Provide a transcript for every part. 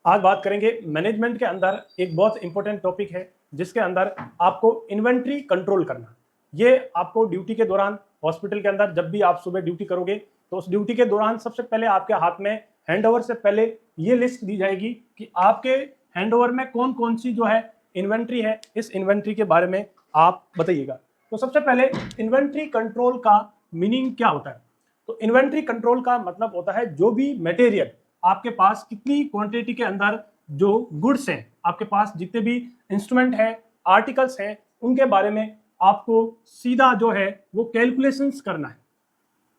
आज बात करेंगे मैनेजमेंट के अंदर एक बहुत इंपॉर्टेंट टॉपिक है जिसके अंदर आपको इन्वेंट्री कंट्रोल करना। ये आपको ड्यूटी के दौरान हॉस्पिटल के अंदर जब भी आप सुबह ड्यूटी करोगे तो उस ड्यूटी के दौरान सबसे पहले आपके हाथ में हैंडओवर से पहले ये लिस्ट दी जाएगी कि आपके हैंडओवर में कौन कौन सी जो है इन्वेंट्री है, इस इन्वेंट्री के बारे में आप बताइएगा। तो सबसे पहले इन्वेंट्री कंट्रोल का मीनिंग क्या होता है? तो इन्वेंट्री कंट्रोल का मतलब होता है जो भी मटेरियल आपके पास कितनी क्वांटिटी के अंदर जो गुड्स हैं, आपके पास जितने भी इंस्ट्रूमेंट है, आर्टिकल्स हैं, उनके बारे में आपको सीधा जो है वो कैलकुलेशंस करना है।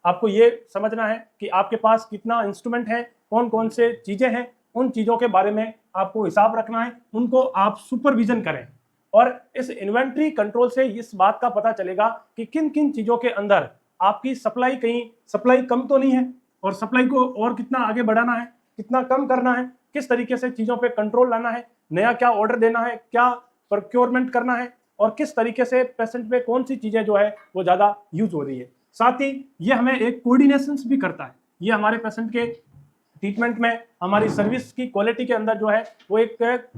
आपको ये समझना है कि आपके पास कितना इंस्ट्रूमेंट है, कौन कौन से चीजें हैं, उन चीजों के बारे में आपको हिसाब रखना है, उनको आप सुपरविजन करें। और इस इन्वेंट्री कंट्रोल से इस बात का पता चलेगा कि किन किन चीजों के अंदर आपकी सप्लाई कहीं सप्लाई कम तो नहीं है, और सप्लाई को और कितना आगे बढ़ाना है, कितना कम करना है, किस तरीके से चीजों पे कंट्रोल लाना है, नया क्या ऑर्डर देना है, क्या प्रोक्योरमेंट करना है, और किस तरीके से पेशेंट पे कौन सी चीजें जो है वो ज्यादा यूज हो रही है। साथ ही ये हमें एक कोऑर्डिनेशन भी करता है। ये हमारे पेशेंट के ट्रीटमेंट में, हमारी सर्विस की क्वालिटी के अंदर जो है वो एक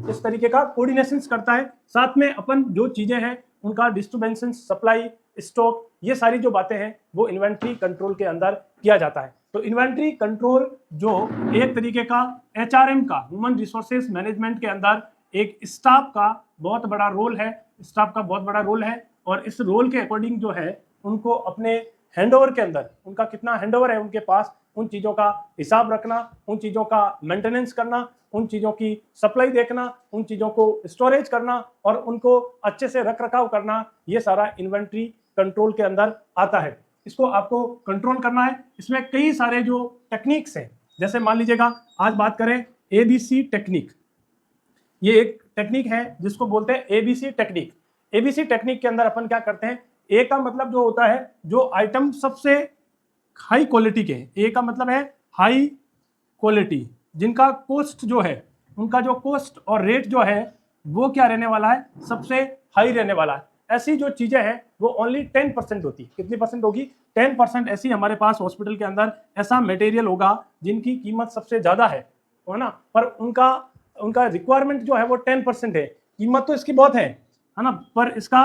इस तरीके का कोऑर्डिनेशन करता है। साथ में अपन जो चीजें हैं उनका डिस्ट्रीब्यूशन, सप्लाई, स्टॉक, ये सारी जो बातें हैं वो इन्वेंट्री कंट्रोल के अंदर किया जाता है। तो इन्वेंट्री कंट्रोल जो एक तरीके का एचआरएम का, ह्यूमन रिसोर्सेज मैनेजमेंट के अंदर एक स्टाफ का बहुत बड़ा रोल है, और इस रोल के अकॉर्डिंग जो है उनको अपने हैंडओवर के अंदर, उनका कितना हैंडओवर है उनके पास, उन चीज़ों का हिसाब रखना, उन चीज़ों का मेंटेनेंस करना, उन चीज़ों की सप्लाई देखना, उन चीज़ों को स्टोरेज करना और उनको अच्छे से रख रखाव करना, ये सारा इन्वेंट्री कंट्रोल के अंदर आता है। इसको आपको कंट्रोल करना है। इसमें कई सारे जो टेक्निक्स हैं, जैसे मान लीजिएगा आज बात करें एबीसी टेक्निक। ये एक टेक्निक है जिसको बोलते हैं एबीसी टेक्निक। एबीसी टेक्निक के अंदर अपन क्या करते हैं, ए का मतलब जो होता है जो आइटम सबसे हाई क्वालिटी के हैं, ए का मतलब है हाई क्वालिटी, जिनका कॉस्ट जो है, उनका जो कॉस्ट और रेट जो है वो क्या रहने वाला है, सबसे हाई रहने वाला है। ऐसी जो चीजें हैं वो ओनली 10% होती है। कितनी परसेंट होगी? 10% ऐसी हमारे पास हॉस्पिटल के अंदर ऐसा मटेरियल होगा जिनकी कीमत सबसे ज्यादा है ना, पर उनका उनका रिक्वायरमेंट जो है वो 10% है। कीमत तो इसकी बहुत है ना, पर इसका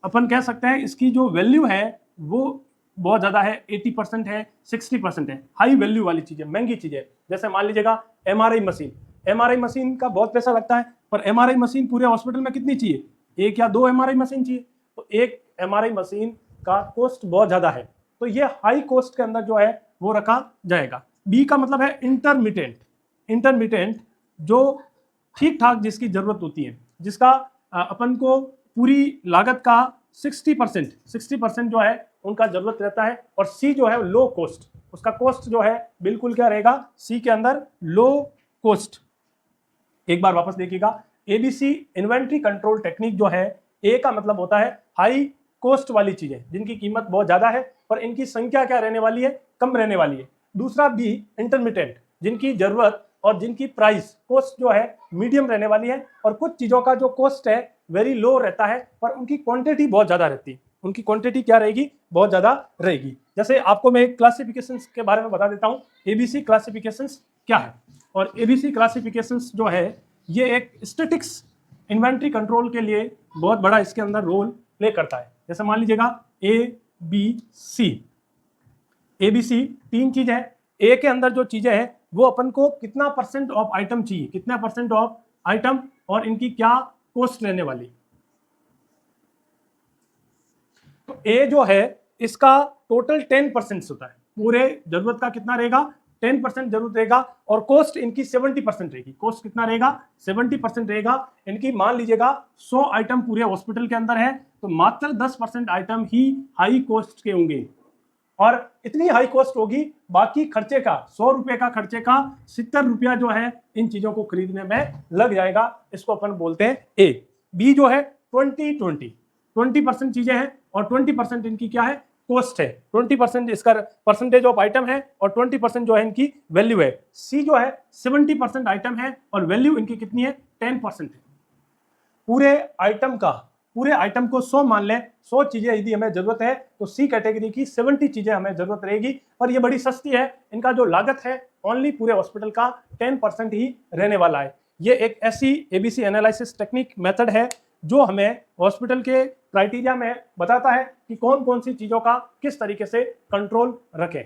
अपन कह सकते हैं इसकी जो वैल्यू है वो बहुत ज़्यादा है, 80% है, 60% है। हाई वैल्यू वाली चीज़ें, महंगी चीज़ें, जैसे मान लीजिएगा एमआरआई मशीन। एमआरआई मशीन का बहुत पैसा लगता है, पर एमआरआई मशीन पूरे हॉस्पिटल में कितनी चाहिए? एक या दो एमआरआई मशीन चाहिए। तो एक एमआरआई मशीन का कॉस्ट बहुत ज़्यादा है, तो ये हाई कॉस्ट के अंदर जो है वो रखा जाएगा। बी का मतलब है इंटरमीडिएट। इंटरमीडिएट जो ठीक ठाक जिसकी जरूरत होती है, जिसका अपन को पूरी लागत का 60% जो है उनका जरूरत रहता है। और सी जो है लो कॉस्ट, उसका कॉस्ट जो है बिल्कुल क्या रहेगा, सी के अंदर लो कॉस्ट। एक बार वापस देखिएगा, एबीसी इन्वेंट्री कंट्रोल टेक्निक जो है, ए का मतलब होता है हाई कॉस्ट वाली चीजें जिनकी कीमत बहुत ज्यादा है पर इनकी संख्या क्या रहने वाली है, कम रहने वाली है। दूसरा बी इंटरमीडिएट, जिनकी जरूरत और जिनकी प्राइस कॉस्ट जो है मीडियम रहने वाली है, और कुछ चीजों का जो कॉस्ट है वेरी लो रहता है पर उनकी क्वांटिटी बहुत ज्यादा रहती है। उनकी क्वांटिटी क्या रहेगी, बहुत ज्यादा रहेगी। जैसे आपको मैं क्लासिफिकेशन के बारे में बता देता हूँ, एबीसी क्लासिफिकेशन क्या है। और एबीसी क्लासिफिकेशन जो है ये एक स्टैटिक्स इन्वेंट्री कंट्रोल के लिए बहुत बड़ा इसके अंदर रोल प्ले करता है। जैसे मान लीजिएगा ए बी सी, एबीसी तीन चीज है। ए के अंदर जो चीजें हैं वो अपन को कितना परसेंट ऑफ आइटम चाहिए, कितना परसेंट ऑफ आइटम, और इनकी क्या कॉस्ट रहने वाली। तो ए जो है इसका टोटल 10% होता है। पूरे जरूरत का कितना रहेगा, 10% जरूरत रहेगा, और कॉस्ट इनकी 70% रहेगी। कॉस्ट कितना रहेगा, 70% रहेगा इनकी। मान लीजिएगा 100 आइटम पूरे हॉस्पिटल के अंदर है तो मात्र 10% आइटम ही हाई कॉस्ट के होंगे, और इतनी हाई कॉस्ट होगी, बाकी खर्चे का 100 रुपए का खर्चे का 70 रुपया जो है इन चीजों को खरीदने में लग जाएगा। इसको अपन बोलते हैं ए। बी जो है 20% चीजें हैं और 20% इनकी क्या है, कॉस्ट है। 20% इसका परसेंटेज ऑफ आइटम है और 20% जो है इनकी वैल्यू है। सी जो है 70% आइटम है और वैल्यू इनकी कितनी है, 10% है। पूरे आइटम को 100 मान लें, 100 चीजें यदि हमें जरूरत है तो सी कैटेगरी की 70 चीजें हमें जरूरत रहेगी, पर ये बड़ी सस्ती है। इनका जो लागत है ओनली पूरे हॉस्पिटल का 10% ही रहने वाला है। ये एक ऐसी ABC एनालिसिस टेक्निक मेथड है जो हमें हॉस्पिटल के क्राइटेरिया में बताता है कि कौन कौन सी चीज़ों का किस तरीके से कंट्रोल रखें।